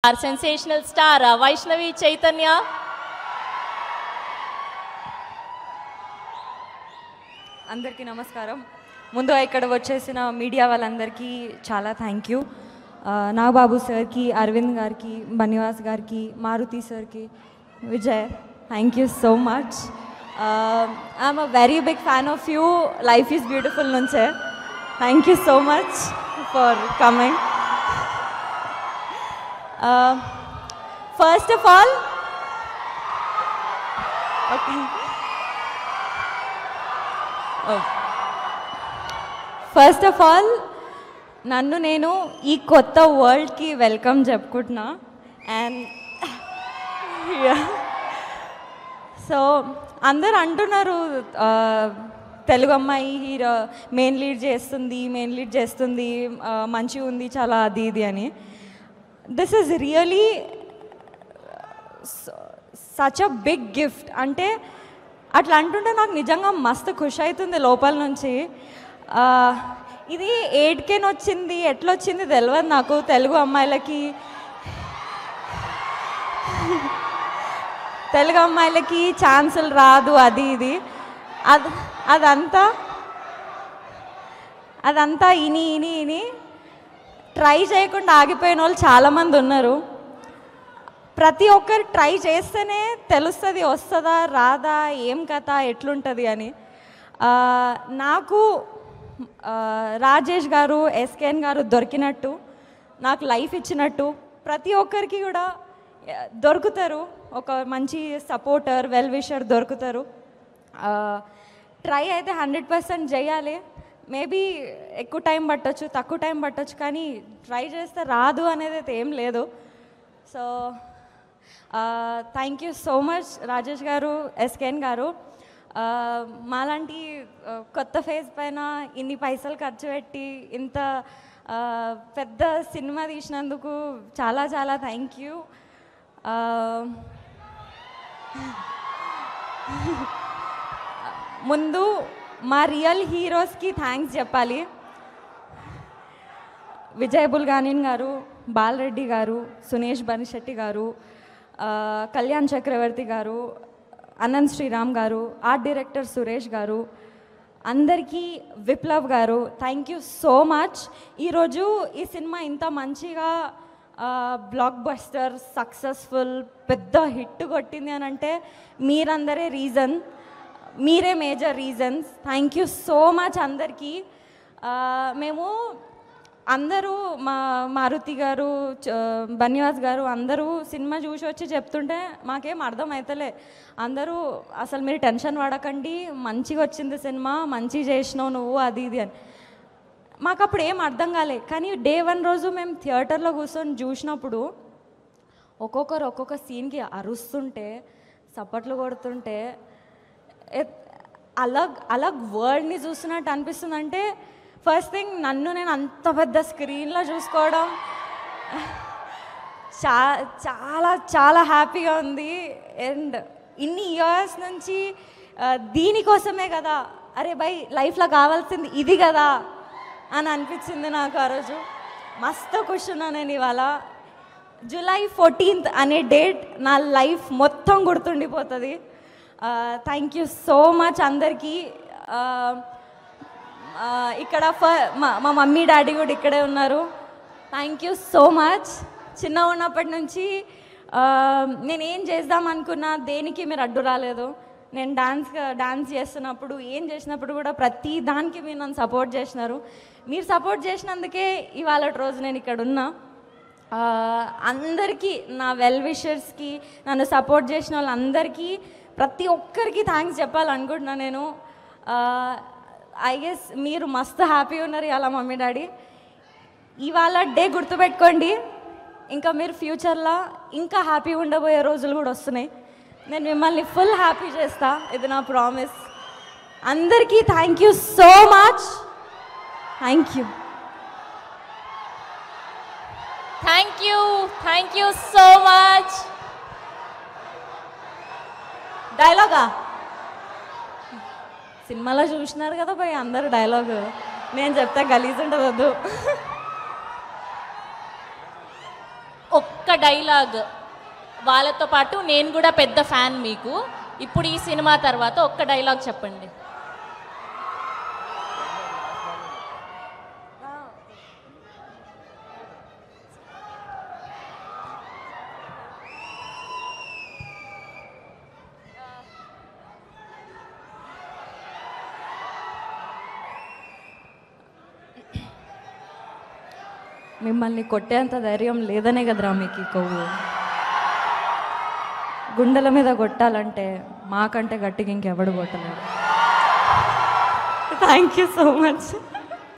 Our sensational star Vaishnavi Chaitanya. అందరికీ నమస్కారం. ముందుగా ఇక్కడ వచ్చేసిన మీడియా వాళ్ళందరికీ చాలా థ్యాంక్ యూ. నాగబాబు సార్కి, అరవింద్ గారికి, బన్నివాస్ గారికి, మారుతి సార్కి, Vijay, thank you so much. I'm a very big fan of you. Life is beautiful నుంచే. Thank you so much for coming. First of all first of all నన్ను నేను ఈ కొత్త వరల్డ్కి వెల్కమ్ చెప్పుకుంటున్నా. అండ్ సో అందరు అంటున్నారు తెలుగు అమ్మాయి హీరో మెయిన్ లీడ్ చేస్తుంది, మంచిగా ఉంది చాలా అది ఇది అని. This is really such a big gift. అంటే అట్లా అంటుంటే నాకు నిజంగా మస్తు ఖుషి అవుతుంది లోపల నుంచి. ఇది 8K వచ్చింది, ఎట్లొచ్చింది తెలియదు నాకు. తెలుగు అమ్మాయిలకి ఛాన్సులు రాదు అది ఇది అదంతా ఇని ట్రై చేయకుండా ఆగిపోయిన వాళ్ళు చాలామంది ఉన్నారు. ప్రతి ఒక్కరు ట్రై చేస్తేనే తెలుస్తుంది వస్తుందా రాదా, ఏం కథ ఎట్లుంటుంది అని. నాకు రాజేష్ గారు, ఎస్కేఎన్ గారు దొరికినట్టు, నాకు లైఫ్ ఇచ్చినట్టు ప్రతి ఒక్కరికి కూడా దొరుకుతారు. ఒక మంచి సపోర్టర్, వెల్ విషర్ దొరుకుతారు. ట్రై అయితే 100% చేయాలి. మేబీ ఎక్కువ టైం పట్టొచ్చు, తక్కువ టైం పట్టొచ్చు, కానీ ట్రై చేస్తే రాదు అనేది అయితే ఏం లేదు. So thank you so much Rajesh గారు, ఎస్కేఎన్ గారు. మాలాంటి కొత్త ఫేజ్ పైన ఇన్ని పైసలు ఖర్చు పెట్టి ఇంత పెద్ద సినిమా తీసినందుకు చాలా చాలా థ్యాంక్ యూ. ముందు మా రియల్ హీరోస్కి థ్యాంక్స్ చెప్పాలి. విజయ్ బుల్గానిన్ గారు, బాలరెడ్డి గారు, సునేష్ బనిశెట్టి గారు, కళ్యాణ్ చక్రవర్తి గారు, అనంత్ శ్రీరామ్ గారు, ఆర్ట్ డైరెక్టర్ సురేష్ గారు, అందరికీ, విప్లవ్ గారు, థ్యాంక్ యూ సో మచ్. ఈరోజు ఈ సినిమా ఇంత మంచిగా బ్లాక్ బస్టర్ సక్సెస్ఫుల్ పెద్ద హిట్ కొట్టింది అని అంటే మీరందరే రీజన్, మీరే major reasons. Thank you so much అందరికీ. మేము అందరూ మారుతి గారు, బన్నివాస్ గారు అందరూ సినిమా చూసి వచ్చి చెప్తుంటే మాకేం అర్థం అవుతలే. అందరూ అసలు మీరు టెన్షన్ పడకండి, మంచిగా వచ్చింది సినిమా, మంచిగా చేసినావు నువ్వు అది ఇది అని. మాకు అప్పుడు ఏం అర్థం కాలే. కానీ డే 1 రోజు మేము థియేటర్లో కూర్చొని చూసినప్పుడు ఒక్కొక్కరు ఒక్కొక్క సీన్కి అరుస్తుంటే, చప్పట్లు కొడుతుంటే అలగ్ వరల్డ్ని చూస్తున్నట్టు అనిపిస్తుంది. అంటే ఫస్ట్ థింగ్ నన్ను నేను అంత పెద్ద స్క్రీన్లో చూసుకోవడం చాలా చాలా హ్యాపీగా ఉంది. అండ్ ఇన్ని ఇయర్స్ నుంచి దీనికోసమే కదా, అరే బై లైఫ్లో కావాల్సింది ఇది కదా అని అనిపించింది నాకు ఆ రోజు. మస్తు ఖుషి ఉన్నా నేను ఇవాళ. జూలై 14th అనే డేట్ నా లైఫ్ మొత్తం గుర్తుండిపోతుంది. థ్యాంక్ యూ సో మచ్ అందరికీ. ఇక్కడ మా మమ్మీ డాడీ కూడా ఇక్కడే ఉన్నారు. Thank you so much. చిన్న ఉన్నప్పటి నుంచి నేనేం చేద్దాం అనుకున్నా దేనికి మీరు అడ్డు రాలేదు. నేను డాన్స్ చేస్తున్నప్పుడు ఏం చేసినప్పుడు కూడా ప్రతి దానికి మీరు నన్ను సపోర్ట్ చేసినారు. మీరు సపోర్ట్ చేసినందుకే ఇవాళ రోజు నేను ఇక్కడ ఉన్నా. అందరికీ, నా వెల్ విషర్స్కి, నన్ను సపోర్ట్ చేసిన వాళ్ళందరికీ ప్రతి ఒక్కరికి థ్యాంక్స్ చెప్పాలనుకుంటున్నా నేను. ఐ గెస్ మీరు మస్తు హ్యాపీ ఉన్నారు ఇలా మమ్మీ డాడీ. ఇవాళ డే గుర్తుపెట్టుకోండి, ఇంకా మీరు ఫ్యూచర్లో ఇంకా హ్యాపీ ఉండబోయే రోజులు కూడా వస్తున్నాయి. నేను మిమ్మల్ని ఫుల్ హ్యాపీ చేస్తా, ఇది నా ప్రామిస్. అందరికీ thank you so much. Thank you. Thank you so much. డైలాగా సినిమాలో చూసినారు కదా పోయి అందరు డైలాగ్, నేను చెప్తే గలీజ్ ఉంటుంది వద్దు. ఒక్క డైలాగ్ వాళ్ళతో పాటు నేను కూడా పెద్ద ఫ్యాన్ మీకు. ఇప్పుడు ఈ సినిమా తర్వాత ఒక్క డైలాగ్ చెప్పండి. మిమ్మల్ని కొట్టేంత ధైర్యం లేదనే కదరా మీకు ఈ కొవ్వు. గుండెల మీద కొట్టాలంటే మాకంటే గట్టిగా ఇంకెవడు కొట్టలేడు. Thank you so much.